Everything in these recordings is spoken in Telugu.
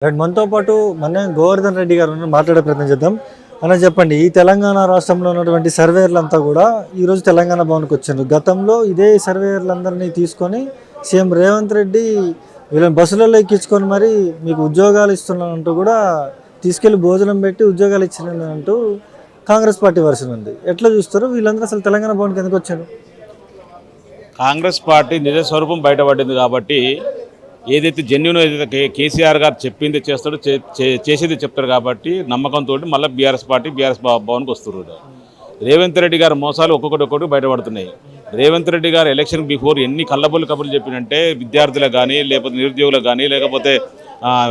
రైట్, మనతో పాటు మన గోవర్ధన్ రెడ్డి గారు ఉన్నారు. మాట్లాడే ప్రయత్నం చేద్దాం. అన్న చెప్పండి, ఈ తెలంగాణ రాష్ట్రంలో ఉన్నటువంటి సర్వేయర్లంతా కూడా ఈరోజు తెలంగాణ భవన్కి వచ్చారు. గతంలో ఇదే సర్వేయర్లందరినీ తీసుకొని సీఎం రేవంత్ రెడ్డి వీళ్ళని బస్సులలో ఎక్కించుకొని మరి మీకు ఉద్యోగాలు ఇస్తున్నానంటూ కూడా తీసుకెళ్లి భోజనం పెట్టి ఉద్యోగాలు ఇచ్చినంటూ కాంగ్రెస్ పార్టీ వర్షన్ ఉంది. ఎట్లా చూస్తారు వీళ్ళందరూ అసలు తెలంగాణ భవన్కి ఎందుకు వచ్చారు? కాంగ్రెస్ పార్టీ నిజ స్వరూపం బయటపడింది కాబట్టి ఏదైతే జెన్యున్ ఏదైతే కేసీఆర్ గారు చెప్పింది చేస్తాడో చేసేది చెప్తాడు కాబట్టి నమ్మకంతో మళ్ళీ బీఆర్ఎస్ భవన్కి వస్తున్నారు. రేవంత్ రెడ్డి గారు మోసాలు ఒక్కొక్కటి బయటపడుతున్నాయి. రేవంత్ రెడ్డి గారు ఎలక్షన్ బిఫోర్ ఎన్ని కళ్ళబొల్లి కబుర్లు చెప్పినంటే విద్యార్థులకు కానీ లేకపోతే నిరుద్యోగులకు కానీ లేకపోతే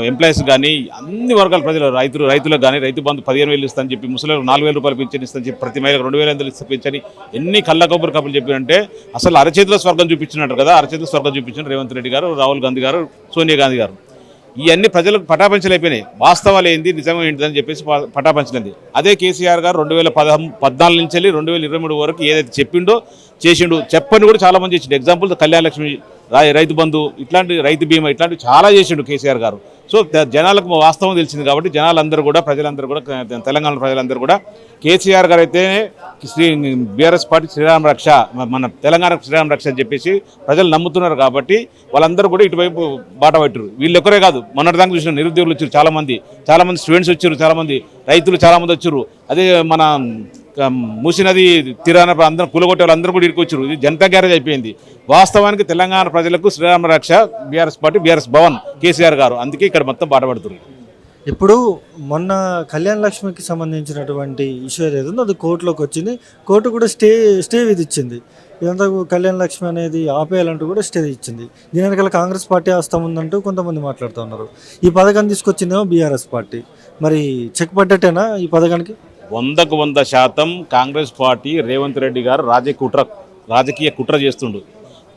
ఎంప్లాయీస్ కానీ అన్ని వర్గాల ప్రజలు రైతులకు కానీ రైతు బంధు 15,000 ఇస్తానని చెప్పి ముసలిలకు 4,000 రూపాయలు పింఛన్ ఇస్తానని చెప్పి ప్రతి మహిళకు 2,500 పింఛని ఎన్ని కబుర్లు చెప్పినంటే అసలు అరచేతిలో స్వర్గం చూపించినట్టు కదా. అరచేతిలో స్వర్గం చూపించిన రేవంత్ రెడ్డి గారు, రాహుల్ గాంధీ గారు, సోనియా గాంధీ గారు. ఇవన్నీ ప్రజలకు పటాపంచలైపోయినాయి. వాస్తవాలు ఏంది నిజం ఏంటిదని చెప్పేసి పటాపంచలేదు. అదే కేసీఆర్ గారు 2014 నుంచి 2023 వరకు ఏదైతే చెప్పిండో చేసిండు. చెప్పని కూడా చాలామంది చేసిండు. ఎగ్జాంపుల్ కళ్యాణ లక్ష్మి, రైతు బంధు, ఇట్లాంటి రైతు బీమా ఇట్లాంటివి చాలా చేసిండు కేసీఆర్ గారు. సో జనాలకు వాస్తవం తెలిసింది కాబట్టి జనాలందరూ కూడా ప్రజలందరూ కూడా తెలంగాణ ప్రజలందరూ కూడా కేసీఆర్ గారు అయితే బీఆర్ఎస్ పార్టీ శ్రీరామ రక్ష, మన తెలంగాణకు శ్రీరామ రక్ష అని చెప్పేసి ప్రజలు నమ్ముతున్నారు కాబట్టి వాళ్ళందరూ కూడా ఇటువైపు బాట పట్టారు. వీళ్ళు ఒక్కరే కాదు, మొన్నటిదాకా చూసిన నిరుద్యోగులు వచ్చారు చాలామంది స్టూడెంట్స్ వచ్చారు, చాలామంది రైతులు చాలామంది వచ్చారు. అదే మన మూసినది తీరాన అందరూ కూలగొట్టే వాళ్ళందరూ కూడా ఇరుకొచ్చారు. ఇది జనతా గ్యారేజ్ అయిపోయింది. వాస్తవానికి తెలంగాణ ప్రజలకు శ్రీరామ రక్ష BRS party, BRS Bhavan KCR గారు. అందుకే ఇక్కడ మొత్తం బాటపడుతుంది. ఇప్పుడు మొన్న కళ్యాణ లక్ష్మికి సంబంధించినటువంటి ఇష్యూ ఏదైతే ఉందో అది కోర్టులోకి వచ్చింది. కోర్టు కూడా స్టే విధించింది. ఇదంతా కళ్యాణ లక్ష్మి అనేది ఆపేయాలంటూ కూడా స్టే ఇచ్చింది. దీని వెనకాల కాంగ్రెస్ పార్టీ హస్తం ఉందంటూ కొంతమంది మాట్లాడుతూ ఉన్నారు. ఈ పథకాన్ని తీసుకొచ్చిందేమో బీఆర్ఎస్ పార్టీ. మరి చెక్ పడ్డట్టేనా ఈ పథకానికి? 100% కాంగ్రెస్ పార్టీ రేవంత్ రెడ్డి గారు రాజకీయ కుట్ర చేస్తుండు.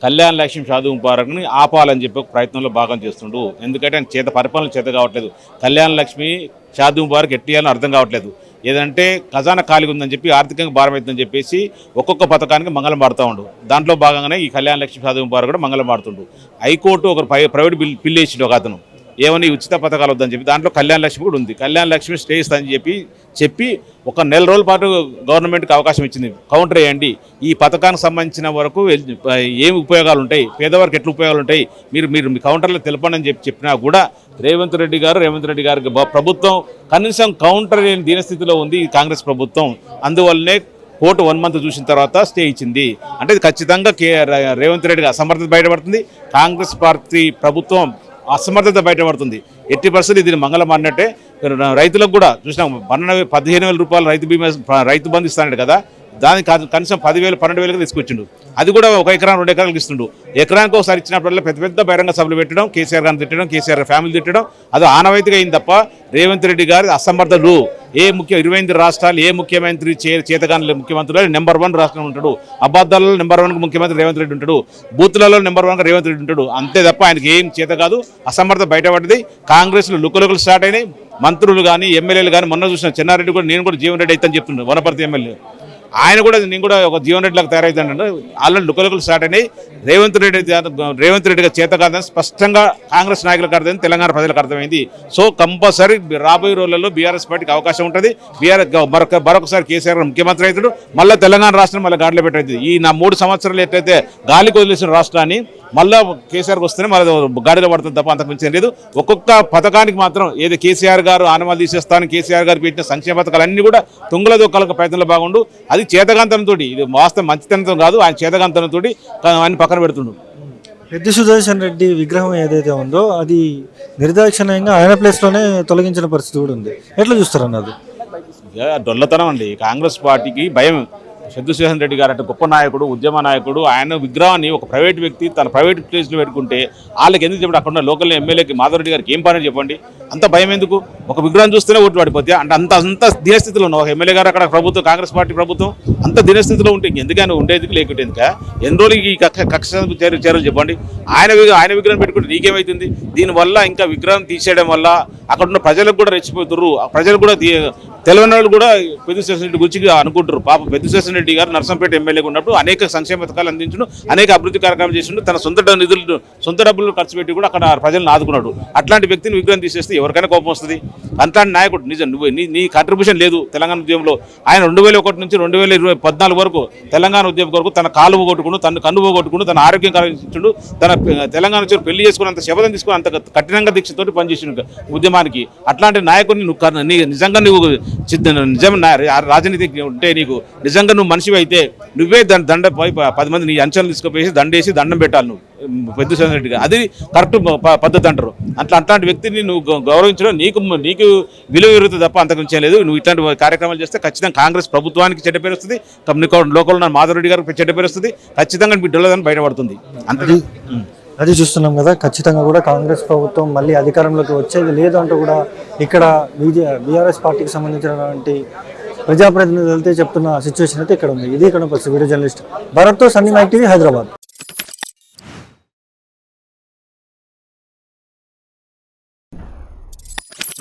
కళ్యాణ లక్ష్మి షాదీ ముబారక్ని ఆపాలని చెప్పి ఒక ప్రయత్నంలో భాగం చేస్తుండు. ఎందుకంటే ఆయన పరిపాలన చేత కావట్లేదు. కళ్యాణ లక్ష్మి షాదీ ముబారక్ ఎట్టియాలని అర్థం కావట్లేదు. ఏదంటే ఖజానా ఖాళీగా ఉందని చెప్పి ఆర్థికంగా భారం అవుతుందని చెప్పేసి ఒక్కొక్క పథకానికి మంగళం పాడుతూ ఉండు. దాంట్లో భాగంగానే ఈ కళ్యాణ లక్ష్మి షాదీ ముబారక్ కూడా మంగళం పాడుతుండు. హైకోర్టు ఒక ప్రైవేట్ బిల్ వేసిండు ఒక అతను, ఏమని ఉచిత పథకాలు వద్దని చెప్పి. దాంట్లో కళ్యాణ లక్ష్మి కూడా ఉంది. కళ్యాణ లక్ష్మి స్టే ఇస్తుందని చెప్పి ఒక నెల రోజుల పాటు గవర్నమెంట్కి అవకాశం ఇచ్చింది. కౌంటర్ వేయండి, ఈ పథకానికి సంబంధించిన వరకు ఏమి ఉపయోగాలు ఉంటాయి, పేదవారికి ఎట్లా ఉపయోగాలు ఉంటాయి, మీరు మీ కౌంటర్లో తెలపండి అని చెప్పినా కూడా రేవంత్ రెడ్డి గారికి ప్రభుత్వం కనీసం కౌంటర్ లేని దీనస్థితిలో ఉంది ఈ కాంగ్రెస్ ప్రభుత్వం. అందువల్లనే కోర్టు 1 మంత్ చూసిన తర్వాత స్టే ఇచ్చింది. అంటే ఖచ్చితంగా రేవంత్ రెడ్డి అసమర్థత బయటపడుతుంది. కాంగ్రెస్ పార్టీ ప్రభుత్వం అసమర్థత బయటపడుతుంది. 80% ఇది మంగళం అన్నట్టే. రైతులకు కూడా చూసినాం, 15,000 రూపాయలు రైతు బంధు ఇస్తాడు కదా, దానికి కనీసం 10,000 12,000 తీసుకొచ్చిండు. అది కూడా 1 ఎకరం 2 ఎకరాలకు ఇస్తుండు. ఎకరానికి ఒకసారి ఇచ్చినప్పుడల్లా పెద్ద బహిరంగ సభలు పెట్టడం, కేసీఆర్ గారిని తిట్టడం, కేసీఆర్ ఫ్యామిలీ తిట్టడం, అది ఆనవాయితీగా అయింది తప్ప రేవంత్ రెడ్డి గారి అసమర్థులు. 28 రాష్ట్రాలు ఏ ముఖ్యమంత్రి చేతగాని ముఖ్యమంత్రులు నెంబర్ 1 రాష్ట్రం ఉంటాడు. అబద్ధాలలో నెంబర్ 1 ముఖ్యమంత్రి రేవంత్ రెడ్డి ఉంటాడు. బూత్లలో నెంబర్ 1 రేవంత్ రెడ్డి ఉంటాడు. అంతే తప్ప ఆయనకి ఏం చేత కాదు. అసమర్థత బయటపడ్డది. కాంగ్రెస్లో లుకలుకలు స్టార్ట్ అయినాయి. మంత్రులు కానీ ఎమ్మెల్యేలు కానీ, మొన్న చూసిన చెన్నారెడ్డి కూడా నేను కూడా జీవన్ రెడ్డి అవుతాను చెప్తున్నాను, వనపర్తి ఎమ్మెల్యే. ఆయన కూడా నేను కూడా ఒక జీవన్ రెడ్డిలాగా తయారవుతానంటే ఆల్రెడీ లుకలుకలు స్టార్ట్ అయినాయి. రేవంత్ రెడ్డి గారు చేత కాదని స్పష్టంగా కాంగ్రెస్ నాయకులకు అర్థమైంది, తెలంగాణ ప్రజలకు అర్థమైంది. సో కంపల్సరీ రాబోయే రోజులలో బీఆర్ఎస్ పార్టీకి అవకాశం ఉంటుంది. మరొకసారి కేసీఆర్ ముఖ్యమంత్రి అవుతాడు. మళ్ళీ తెలంగాణ రాష్ట్రం మళ్ళీ గాడిలో పెట్టేది. ఈ నా 3 సంవత్సరాలు ఎట్లయితే గాలికి వదిలేసిన రాష్ట్రాన్ని మళ్ళీ కేసీఆర్కి వస్తేనే మళ్ళీ గాడిలో పడుతుంది తప్ప అంతకు మించి లేదు. ఒక్కొక్క పథకానికి మాత్రం ఏదో కేసీఆర్ గారు ఆనవాళ్ళు తీసేస్తాను, కేసీఆర్ గారు పెట్టిన సంక్షేమ పథకాలన్నీ కూడా తుంగల దొక్కలకు ప్రయత్నంలో బాగుండు. అది చేతగాంతనంతో, ఇది వాస్తవం మంచితనంతో కాదు, ఆయన చేతగాంతనంతో ఆయన పక్కన పెడుతుండు. పెద్ది సుదర్శన్ రెడ్డి విగ్రహం ఏదైతే ఉందో అది నిర్దాక్షిణ్యంగా ఆయన ప్లేస్లోనే తొలగించిన పరిస్థితి కూడా ఉంది. ఎట్లా చూస్తారన్నది డొల్లతనం అండి. కాంగ్రెస్ పార్టీకి భయం. సిద్ధుశేఖర్ రెడ్డి గారు అంటే గొప్ప నాయకుడు, ఉద్యమ నాయకుడు. ఆయన విగ్రహాన్ని ఒక ప్రైవేట్ వ్యక్తి తన ప్రైవేట్ ప్లేస్లో పెట్టుకుంటే వాళ్ళకి ఎందుకు చెప్పండి? అక్కడ లోకల్ ఎమ్మెల్యేకి మాధవరెడ్డి గారికి ఏం పని చెప్పండి? అంత భయం ఎందుకు? ఒక విగ్రహం చూస్తేనే ఓట్లు పడిపోతాయి అంటే అంత దీనస్థితిలో ఉన్నావు. ఒక ఎమ్మెల్యే గారు అక్కడ ప్రభుత్వం కాంగ్రెస్ పార్టీ ప్రభుత్వం అంత దీనస్థితిలో ఉంటే ఎందుకని ఉండేది లేకుంటే ఎందుక ఎన్ని రోజులు ఈ కక్ష చర్యలు చెప్పండి. ఆయన విగ్రహం పెట్టుకుంటే నీకేమవుతుంది? దీనివల్ల ఇంకా విగ్రహం తీసేయడం వల్ల అక్కడ ఉన్న ప్రజలకు కూడా రెచ్చిపోతున్నారు. ప్రజలు కూడా తెలియని వాళ్ళు కూడా పెద్దిశేషన్ రెడ్డి గురించి అనుకుంటారు. పాప పెద్దిశేషన్ రెడ్డి గారు నర్సంపేట ఎమ్మెల్యేగా ఉన్నప్పుడు అనేక సంక్షేమ పథకాలు అందించడం, అనేక అభివృద్ధి కార్యక్రమాలు చేసిండు. తన సొంత డబ్బులు ఖర్చు పెట్టి కూడా అక్కడ ప్రజలను ఆదుకున్నాడు. అట్లాంటి వ్యక్తిని విగ్రహం తీసేస్తే ఎవరికైనా కోపం వస్తుంది. అట్లాంటి నాయకుడు నిజం నీ కాంట్రిబ్యూషన్ లేదు తెలంగాణ ఉద్యమంలో. ఆయన 2001 నుంచి 2014 వరకు తెలంగాణ ఉద్యమం కొరకు తన కాలు పోగొట్టుకుని, తన కన్ను పోగొట్టుకుని, తన ఆరోగ్యం కలిగించుండు, తన తెలంగాణ నుంచి పెళ్లి చేసుకుని అంత శపథం తీసుకుని అంత కఠినంగా దీక్షతో పనిచేసిండు ఉద్యమానికి. అట్లాంటి నాయకుడిని నువ్వు నిజంగా నువ్వు నిజం రాజనీతి ఉంటే నీకు నిజంగా నువ్వు మనిషివి అయితే నువ్వే దండ 10 మంది నీ అంచనాలు తీసుకుపోయి దండేసి దండం పెట్టాలి నువ్వు పెద్దిశేషన్ రెడ్డిగా. అది కరెక్ట్ పద్ధతి అంటారు. అట్లాంటి వ్యక్తిని నువ్వు గౌరవించడం నీకు విలువ విరుగుతుంది తప్ప అంతకు చేయలేదు. నువ్వు ఇట్లాంటి కార్యక్రమాలు చేస్తే ఖచ్చితంగా కాంగ్రెస్ ప్రభుత్వానికి చెడ్డ పేరు వస్తుంది. లోకల్ ఉన్న మాధవరెడ్డి గారికి చెడ్డ పేరు వస్తుంది. ఖచ్చితంగా మీ డొల్లదని బయటపడుతుంది. అది చూస్తున్నాం కదా. ఖచ్చితంగా కూడా కాంగ్రెస్ ప్రభుత్వం మళ్ళీ అధికారంలోకి వచ్చేది లేదు అంటూ కూడా ఇక్కడ బీఆర్ఎస్ పార్టీకి సంబంధించినటువంటి ప్రజాప్రతినిధులతో చెప్తున్న సిచ్యువేషన్ అయితే ఇక్కడ ఉంది. ఇది ఇక్కడ వీడియో జర్నలిస్ట్ భరత్తో సన్నీ మైక్ టీవీ, హైదరాబాద్.